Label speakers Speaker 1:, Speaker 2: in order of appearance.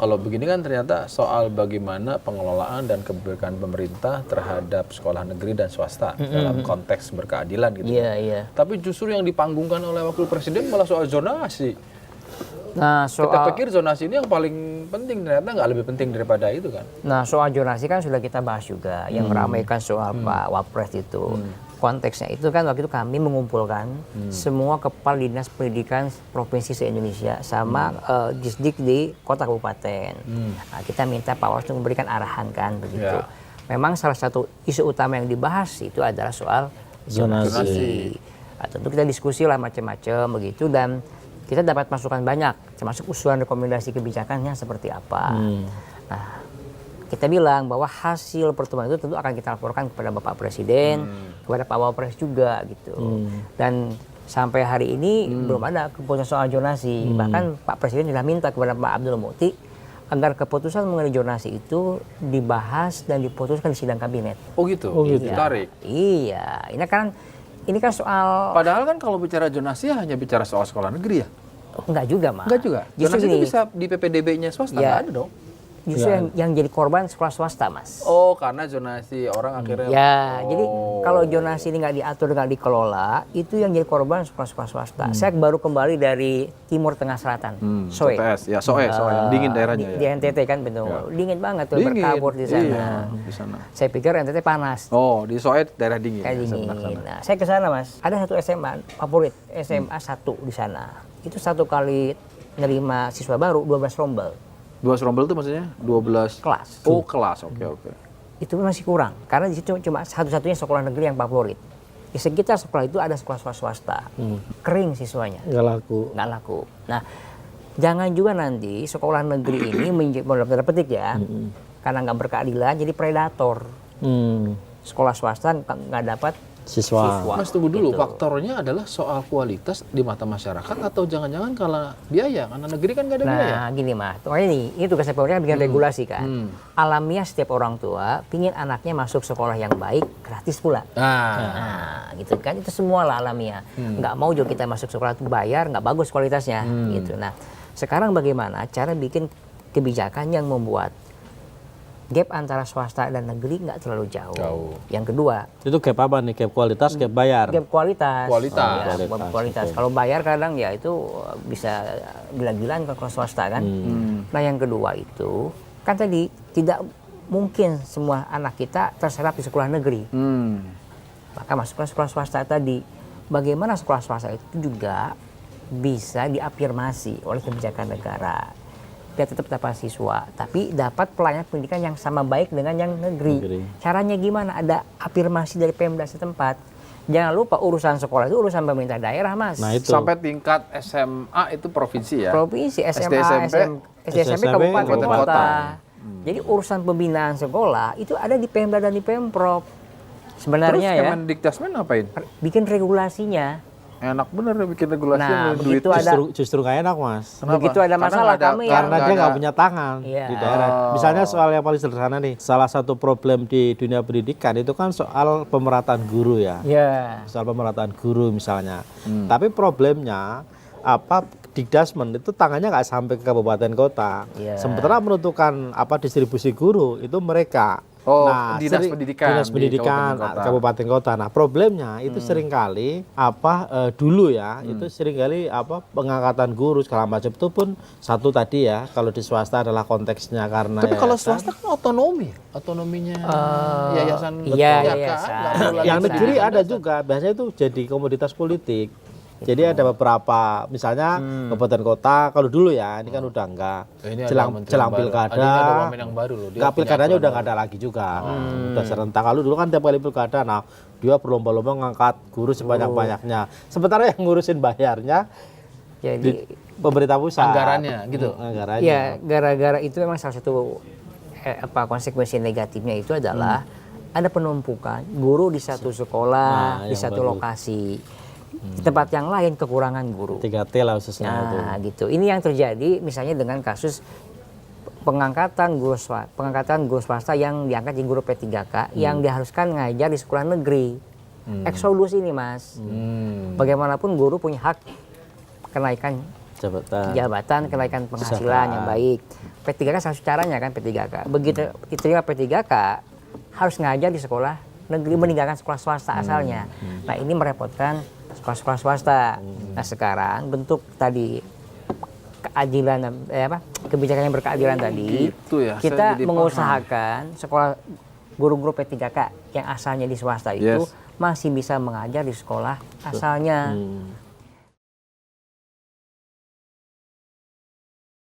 Speaker 1: kalau begini kan ternyata soal bagaimana pengelolaan dan kebijakan pemerintah terhadap sekolah negeri dan swasta dalam konteks berkeadilan gitu.
Speaker 2: Iya.
Speaker 1: Tapi justru yang dipanggungkan oleh Wakil Presiden malah soal zonasi.
Speaker 2: Nah,
Speaker 1: Kita pikir zonasi ini yang paling penting, ternyata nggak lebih penting daripada itu kan.
Speaker 2: Nah, soal zonasi kan sudah kita bahas juga. Yang meramaikan soal Pak Wapres itu. Konteksnya itu kan waktu itu kami mengumpulkan semua kepala dinas pendidikan provinsi se-Indonesia sama disdik di kota kabupaten. Nah, kita minta Pak Wapres untuk memberikan arahan kan begitu. Memang salah satu isu utama yang dibahas itu adalah soal zonasi. Nah, tentu kita diskusi lah macam-macam begitu dan kita dapat masukan banyak, termasuk usulan rekomendasi kebijakannya seperti apa. Nah, kita bilang bahwa hasil pertemuan itu tentu akan kita laporkan kepada Bapak Presiden, kepada Pak Wapres juga gitu. Dan sampai hari ini belum ada keputusan soal zonasi. Bahkan Pak Presiden sudah minta kepada Pak Abdul Muti agar keputusan mengenai zonasi itu dibahas dan diputuskan di sidang kabinet.
Speaker 1: Oh gitu. Tarik.
Speaker 2: Iya, ini kan soal.
Speaker 1: Padahal kan kalau bicara zonasi hanya bicara soal sekolah negeri ya.
Speaker 2: Enggak juga, Mas.
Speaker 1: Enggak juga.
Speaker 2: Justru
Speaker 1: Zonasi
Speaker 2: gini,
Speaker 1: itu bisa di PPDB-nya swasta, nggak ada dong.
Speaker 2: Justru yang jadi korban sekolah swasta, Mas.
Speaker 1: Oh, karena zonasi orang akhirnya.
Speaker 2: Ya, jadi kalau zonasi ini nggak diatur, nggak dikelola, itu yang jadi korban sekolah-sekolah swasta. Saya baru kembali dari Timur Tengah Selatan, Soe.
Speaker 1: TPS, ya Soe, yang dingin daerahnya
Speaker 2: Di
Speaker 1: ya.
Speaker 2: NTT kan betul, dingin banget tuh
Speaker 1: Dingin,
Speaker 2: berkabur di sana.
Speaker 1: iya, di sana.
Speaker 2: Saya pikir NTT panas,
Speaker 1: Oh, di Soe daerah dingin.
Speaker 2: kayak
Speaker 1: ya,
Speaker 2: dingin.
Speaker 1: sebelah sana.
Speaker 2: Nah, saya ke sana, Mas. Ada satu SMA favorit, SMA 1 di sana. Itu satu kali nerima siswa baru 12 rombel.
Speaker 1: 12 rombel itu maksudnya 12
Speaker 2: Kelas.
Speaker 1: Oh, kelas. Oke.
Speaker 2: Itu masih kurang karena di situ cuma satu-satunya sekolah negeri yang favorit. Di sekitar sekolah itu ada sekolah swasta, kering siswanya,
Speaker 3: Nggak laku.
Speaker 2: Nah, jangan juga nanti sekolah negeri ini menjadi petik ya, karena nggak berkeadilan jadi predator. Sekolah swasta nggak dapat
Speaker 3: Siswa.
Speaker 1: Mas tunggu dulu,
Speaker 2: Gitu.
Speaker 1: faktornya adalah soal kualitas di mata masyarakat atau jangan-jangan karena biaya? Karena negeri kan nggak ada biaya.
Speaker 2: Nah, gini Mas, pokoknya ini tugas pemerintah bikin regulasi kan. Alamiah setiap orang tua pingin anaknya masuk sekolah yang baik, gratis pula. Nah, gitu kan, itu semua lah alamiah. Nggak mau juga kita masuk sekolah itu bayar, nggak bagus kualitasnya, gitu. Nah, sekarang bagaimana cara bikin kebijakan yang membuat gap antara swasta dan negeri nggak terlalu jauh. Yang kedua,
Speaker 3: Itu gap apa nih? Gap kualitas, gap bayar?
Speaker 2: gap kualitas.
Speaker 1: Kualitas.
Speaker 2: Ya, kualitas. Kalau bayar kadang ya itu bisa gila-gilaan kalau swasta kan. Nah, yang kedua itu kan tadi tidak mungkin semua anak kita terserap di sekolah negeri. Maka masuklah sekolah swasta tadi. Bagaimana sekolah swasta itu juga bisa diafirmasi oleh kebijakan negara. Dia tetap dapat siswa, tapi dapat pelayanan pendidikan yang sama baik dengan yang negeri. Caranya gimana? Ada afirmasi dari Pemda setempat. Jangan lupa urusan sekolah itu urusan pemerintah daerah, Mas.
Speaker 3: Nah, itu.
Speaker 1: Sampai tingkat SMA itu provinsi ya?
Speaker 2: Provinsi, SMA,
Speaker 1: SD,
Speaker 2: SMP, kabupaten,
Speaker 3: kabupaten,
Speaker 2: kota. Jadi urusan pembinaan sekolah itu ada di Pemda dan di Pemprov. Sebenarnya
Speaker 1: Terus
Speaker 2: ya,
Speaker 1: Kemendikdasmen ngapain?
Speaker 2: bikin regulasinya.
Speaker 1: Enak bener ya bikin regulasi
Speaker 2: Nah,
Speaker 1: yang duit.
Speaker 2: begitu ada
Speaker 3: Justru nggak enak, Mas.
Speaker 1: Kenapa?
Speaker 2: begitu ada
Speaker 1: Karena
Speaker 2: masalah
Speaker 1: nggak ada-
Speaker 2: kami yang
Speaker 3: Karena dia nggak punya tangan
Speaker 2: Iya.
Speaker 3: di daerah. Misalnya soal yang paling sederhana nih, salah satu problem di dunia pendidikan itu kan soal pemerataan guru ya.
Speaker 2: ya
Speaker 3: Soal pemerataan guru misalnya. Tapi problemnya apa Dikdasmen itu tangannya nggak sampai ke kabupaten kota.
Speaker 2: Iya.
Speaker 3: Sementara menentukan apa distribusi guru itu mereka.
Speaker 1: Oh, dinas pendidikan
Speaker 3: dinas
Speaker 1: di
Speaker 3: pendidikan kabupaten kota. Nah, problemnya itu seringkali dulu ya, itu seringkali pengangkatan guru segala macam itu pun satu tadi ya, kalau di swasta adalah konteksnya karena
Speaker 1: Tapi kalau
Speaker 3: yayasan.
Speaker 1: swasta kan otonominya yayasan
Speaker 2: iya,
Speaker 1: ya
Speaker 2: yayasan.
Speaker 1: kan? Nggak perlu lagi
Speaker 3: Yang negeri
Speaker 1: pendidikan
Speaker 3: ada
Speaker 1: dasar.
Speaker 3: juga, biasanya itu jadi komoditas politik. Jadi ada beberapa, misalnya kabupaten kota, kalau dulu ya, ini kan udah enggak.
Speaker 1: Ini ada
Speaker 3: Jelang
Speaker 1: menteri yang baru.
Speaker 3: pilkada,
Speaker 1: Ini ada wamen yang baru loh. Dia
Speaker 3: enggak
Speaker 1: punya
Speaker 3: pilkadanya
Speaker 1: aturan
Speaker 3: udah nggak ada lagi juga. Udah serentak. Kalau dulu kan tiap kali pilkada, nah dia berlomba-lomba ngangkat guru sebanyak-banyaknya. Sementara yang ngurusin bayarnya
Speaker 2: jadi
Speaker 3: di pemerintah pusat.
Speaker 1: Anggarannya gitu.
Speaker 3: Anggarannya.
Speaker 2: ya gara-gara itu memang salah satu konsekuensi negatifnya itu adalah ada penumpukan guru di satu sekolah, di
Speaker 3: yang
Speaker 2: satu
Speaker 3: baru.
Speaker 2: lokasi. Di tempat yang lain kekurangan guru.
Speaker 3: 3T lah khususnya itu.
Speaker 2: Nah, gitu. Ini yang terjadi misalnya dengan kasus pengangkatan guru swasta yang diangkat jadi guru P3K yang diharuskan ngajar di sekolah negeri. Eksodus ini, Mas. Bagaimanapun guru punya hak kenaikan jabatan, kenaikan penghasilan yang baik. P3K salah satu caranya kan P3K. Begitu diterima P3K harus ngajar di sekolah negeri meninggalkan sekolah swasta asalnya. Nah ini merepotkan sekolah-sekolah swasta. Nah sekarang bentuk tadi keadilan kebijakan yang berkeadilan tadi
Speaker 1: Gitu ya, saya
Speaker 2: kita
Speaker 1: jadi
Speaker 2: mengusahakan sekolah guru-guru P3K yang asalnya di swasta itu masih bisa mengajar di sekolah asalnya.